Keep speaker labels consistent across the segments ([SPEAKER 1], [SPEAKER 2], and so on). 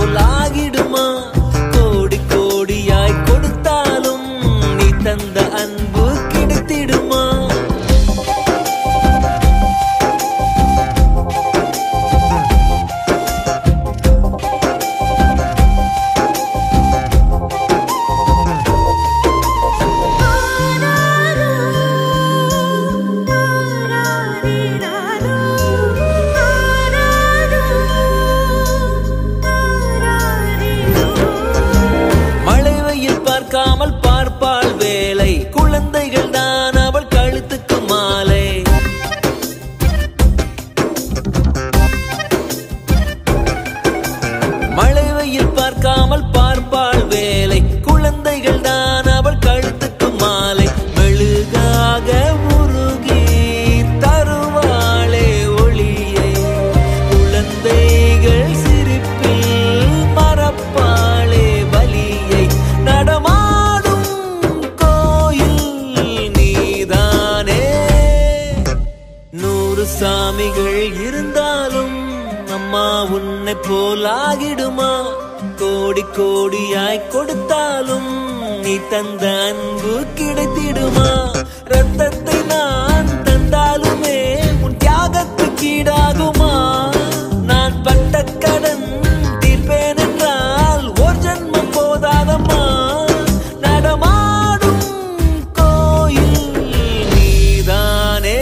[SPEAKER 1] போல் ஆகிடுமா? கோடி கோடியாய் கொடுத்தாலும் நீ தந்த அன்பு கிடைத்திடுமா? பார்க்காமல் பார்ப்பாள் வேலை, குழந்தைகள் தான் அவள் கழுத்துக்கு மாலை. மழை வெயில் பார்க்காமல் பார்ப்பாள் வேலை, குழந்தைகள் தான் அவள் கழுத்துக்கு மாலை. மெழுகாக உருகி தருவாளே ஒளியை, குழந்தைகள் சிரிப்பில் மறப்பாளே வலியை. நடமாடும் கோயில் நீதானே. 100 சாமிகள் இருந்தாலும் அம்மா உன்னை போல் ஆகிடுமா? கோடி கோடியாய் கொடுத்தாலும் நீ தந்த அன்பு கிடைத்திடுமா? ரத்தத்தை நான் தந்தாலுமே உன் தியாகத்துக்கு ஈடாகுமா? நான் பட்ட கடன் தீர்ப்பேன் என்றால் ஒரு ஜன்மம் போதாதம்மா. நடமாடும் கோயில் நீதானே.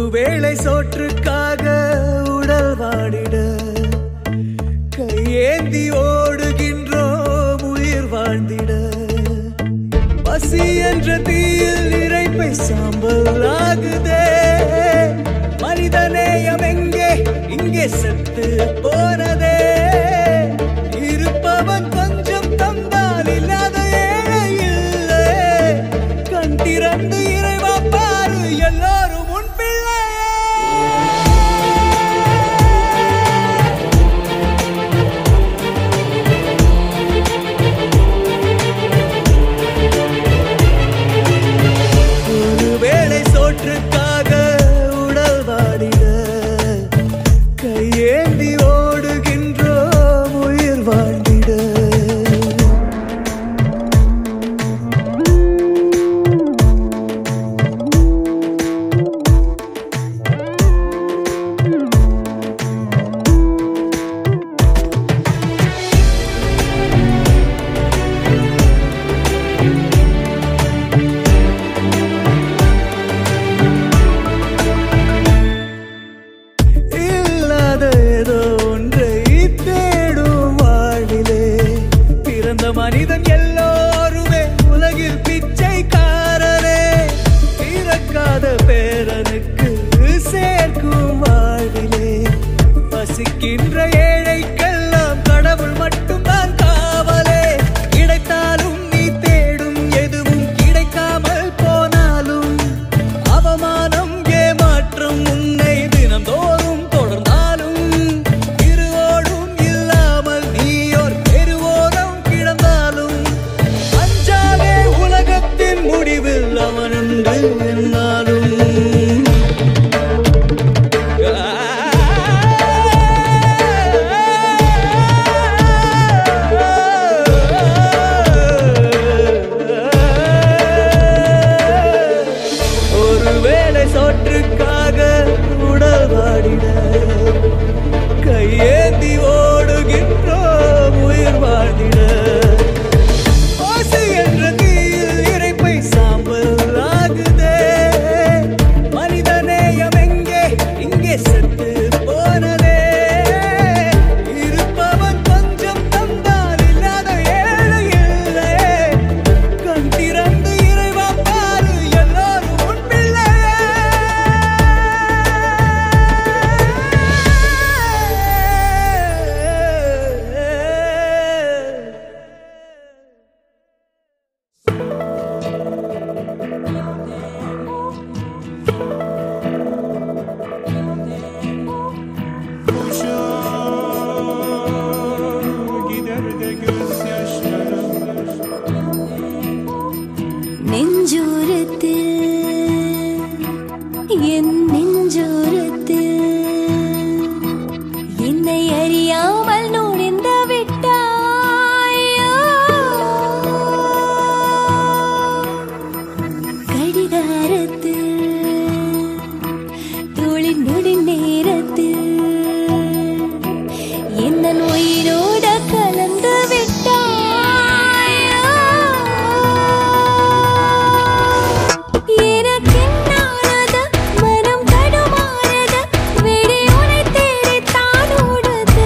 [SPEAKER 2] ஒருவேளை சோற்றுக்காக உடல் வாடிட கையேந்தி ஓடுகின்றோம் உயிர் வாழ்ந்திட பசி என்ற தீயில் இறைப்பை சாம்பல் ஆகுதே மனிதநேயம் எங்கே இங்கே செத்து போனதே இருப்பவன் கொஞ்சம் தந்தால் இல்லாத ஏழை இல்லை கண் திறந்து இறைவா பாரு எல்லாரும் சோற்றுக்காக உடல் வாடிட கையேந்தி ஓடுகின்றோம் உயிர் வாழ்ந்திட மனிதன் எல்லோருமே உலகில் பிச்சைக்காரரே பிறக்காத பேரனுக்கு சேர்க்கும் வாழ்விலே பசிக்கின்ற ஏழைக்கெல்லாம் கடவுள் மட்டும்தான் காவலே கிடைத்தாலும் நீ தேடும் எதுவும் கிடைக்காமல் போனாலும் அவமானம் ஏமாற்றம் உன்னை தினந்தோறும் தொடர்ந்தாலும் இருவோடும் இல்லாமல் நீயோர் உலகத்தின் முடிவில் அவனுண்டு என்னாலும் ஒருவேளை சோற்றுக்காக உடல் வாடிட கையேந்தி ஓடுகின்றோம் உயிர் வாழ்ந்திட மனம் தடுமாறுது விடி உனை தேடி தான் ஓடுது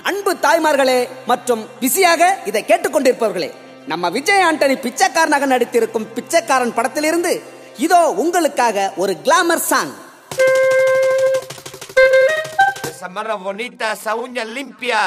[SPEAKER 3] அன்பு தாய்மார்களே மற்றும் பிஸியாக இதை கேட்டுக்கொண்டிருப்பவர்களே, நம்ம விஜய் ஆண்டனி பிச்சைக்காரனாக நடித்திருக்கும் பிச்சைக்காரன் படத்திலிருந்து இதோ உங்களுக்காக ஒரு glamour song.
[SPEAKER 4] Esa marra bonita, esa uña limpia.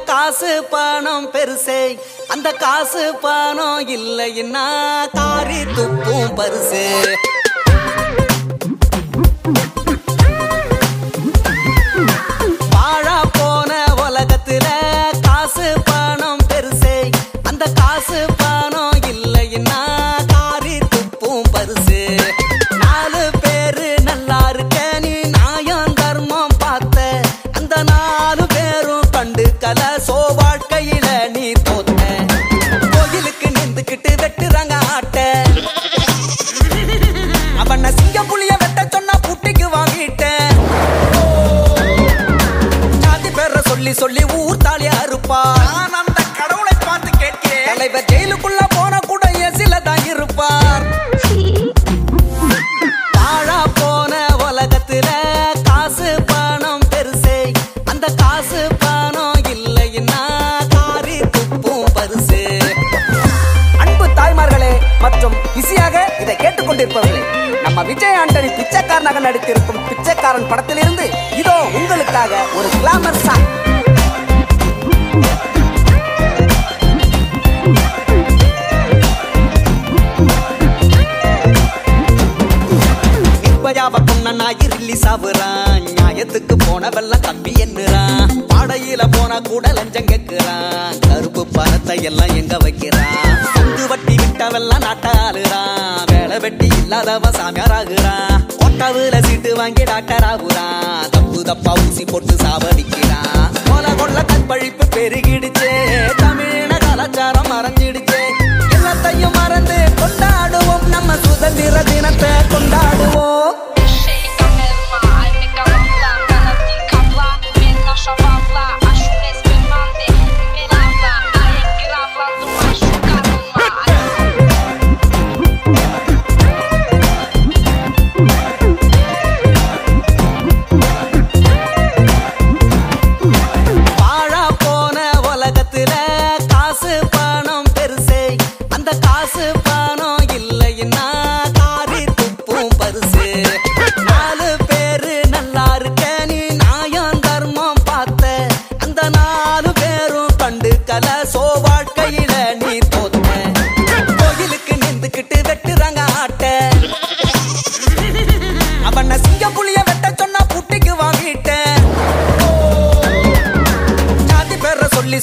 [SPEAKER 3] காசு பணம் பெருசே, அந்த காசு பணம் இல்லைன்னா காரி துப்பும் பரிசு. வாழா போன உலகத்துல காசு பணம் பெருசே, அந்த காசு பணம் இல்லைன்னா காரி துப்பும் பரிசு. 4 பேரு நல்லா இருக்க நீ நியாயம் தர்மம் பார்த்த, அந்த 4 பேரும் கண்டு கல சோ வாழ்க்கையில நீ தோத்த. கோயிலுக்கு நின்றுக்கிட்டு வெட்டுறாங்க ஆட்ட, அவன சிங்கம் புலிய வெட்ட சொன்னா புட்டிக்கு வாங்கிட்ட. ஜாதி பேர சொல்லி சொல்லி ஊர் தாலியா இருப்பா. நான் அந்த கடவுளை பார்த்து கேட்கிறேன், தலைவர் ஜெயிலுக்குள்ள போன கூட எசில தான் இருப்பார். வாழா போன உலகத்துல காசு பணம் பெருசே, அந்த காசு பணம் இல்லைன்னா காரி துப்பும் பரிசு. அன்பு தாய்மார்களே மற்றும் பிஸியாக இதை கேட்டுக்கொண்டிருப்பவர்களே, நம்ம விஜய் ஆண்டனி பிச்சைக்காரனாக நடித்திருக்கும் பிச்சைக்காரன் படத்திலிருந்து இதோ உங்களுக்காக ஒரு கிளாமர் சாங். நியாயத்துக்கு போனவெல்லாம் தம்பி என்னறான், பாடையில போனா கூட லஞ்சம் கேட்கிறான். கருப்பு பணத்தை எல்லாம் எங்க வைக்கிறான், சந்து வட்டி விட்டவெல்லாம் நாட்டாளுறான். வேலை வெட்டி இல்லாதவன் சாமியார் ஆகுறான், கொட்டவுல சீட்டு வாங்கி டாக்டர் ஆகுறான். தப்பு தப்பா ஊசி போட்டு சாவடிக்கிறான். கொலை கொள்ள கற்பழிப்பு பெருகிடுச்சே, தமிழின கலாச்சாரம் மறைஞ்சிடுச்சே. எல்லாத்தையும் மறந்து கொண்டாடுவோம், நம்ம சுதந்திர தினத்தை கொண்டாடுவோம்.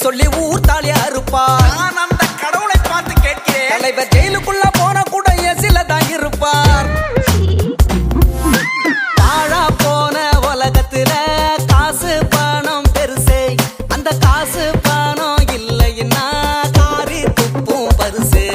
[SPEAKER 3] சொல்லி ஊர் தாலியா இருப்பா. நான் அந்த கடவுளை பார்த்து கேட்கிறேன், தலைவர் ஜெயிலுக்குள்ள போன கூட எசில தான் இருப்பார். வாழா போன உலகத்துல காசு பணம் பெருசே, அந்த காசு பணம் இல்லைன்னா காரி துப்பும் பரிசு.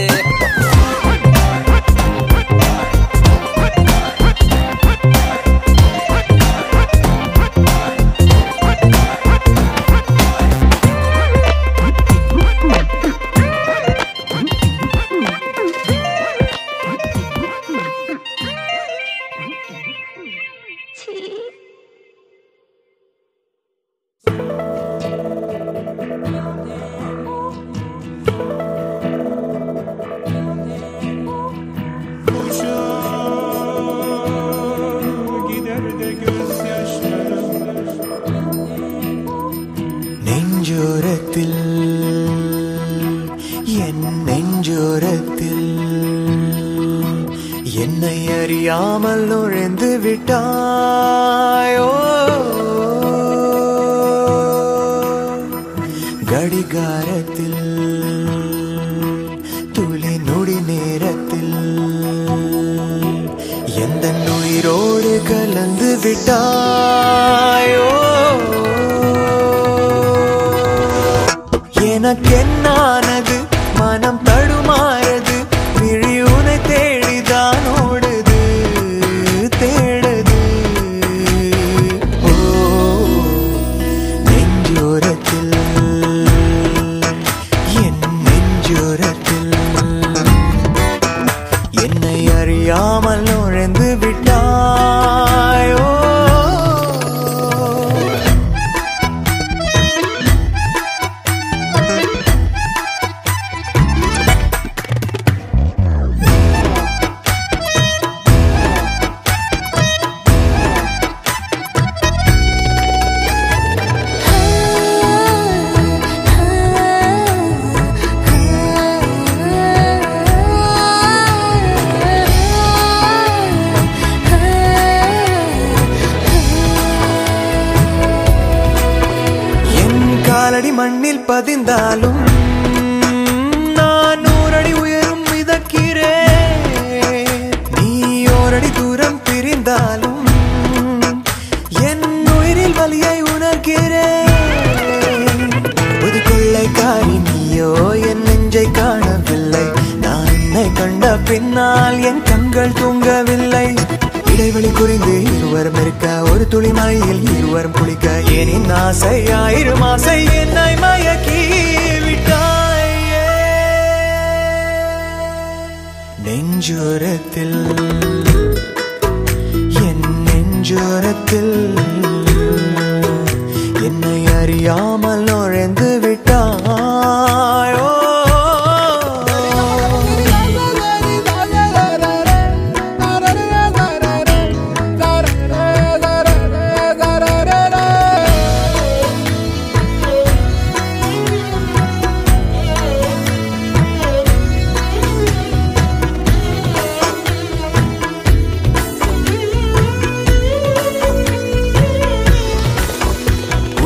[SPEAKER 5] நெஞ்சோரத்தில் என் நெஞ்சோரத்தில் என்னை அறியாமல் நுழைந்து விட்டாயோ. கடிகாரத்தில் துளி நொடி நேரத்தில் எந்த உயிரோடு கலந்து விட்டாயோ. எனக்கென்னானது மனம் தடுமாறது, பதிந்தாலும் நான் 100 அடி உயரும் மிதக்கிறேன். நீ 1 அடி தூரம் பிரிந்தாலும் என் உயிரில் வலியை உணர்கிறேன். ஒரு கொள்ளைக்காரி நீயோ என் நெஞ்சை காணவில்லை. நான் என்னை கண்ட பின்னால் என் கண்கள் தூங்கவில்லை. இடைவெளி குறைந்து இருவரும் இருக்க ஒரு துளி மழையில் இருவரும் குளிக்க ஏனின் ஆசை 1000 ஆசை என்னை மயக்கி விட்டாயே. நெஞ்சோரத்தில் என் நெஞ்சோரத்தில் என்னை அறியாமல் நுழைந்து விட்டாயோ.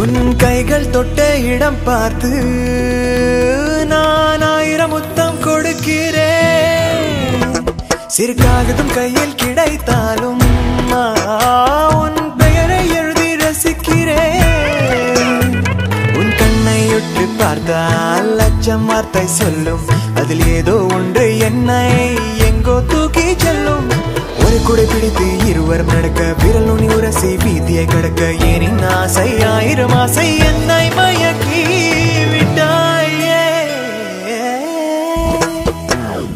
[SPEAKER 5] உன் கைகள் தொட்ட இடம் பார்த்து நான் 1000 முத்தம் கொடுக்கிறேன். சிறு காகிதம் கையில் கிடைத்தாலும் உன் பெயரை எழுதி ரசிக்கிறேன். உன் கண்ணை உற்று பார்த்தால் லட்சம் வார்த்தை சொல்லும். அதில் ஏதோ ஒன்று என்னை எங்கோ தூக்கி செல்லும். ஒரு குடை பிடித்து இருவரும் நடக்க விரல் நுனி உரசி வீதியை கடக்க ஏனின் ஆசை 1000 ஆசை என்னை மயக்கி விட்டாயே.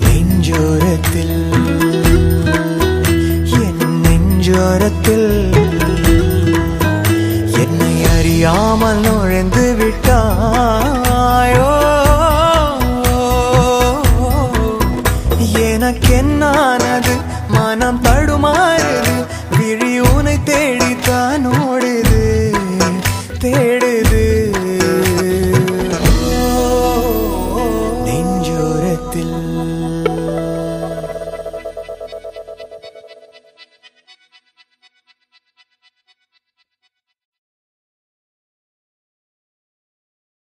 [SPEAKER 5] நெஞ்சோரத்தில் என் நெஞ்சோரத்தில் என்னை அறியாமல் நுழைந்து விட்டாயோ. எனக்கென்னானது மனம் தடுமாறுது. விழி உனை தேடித்தானோ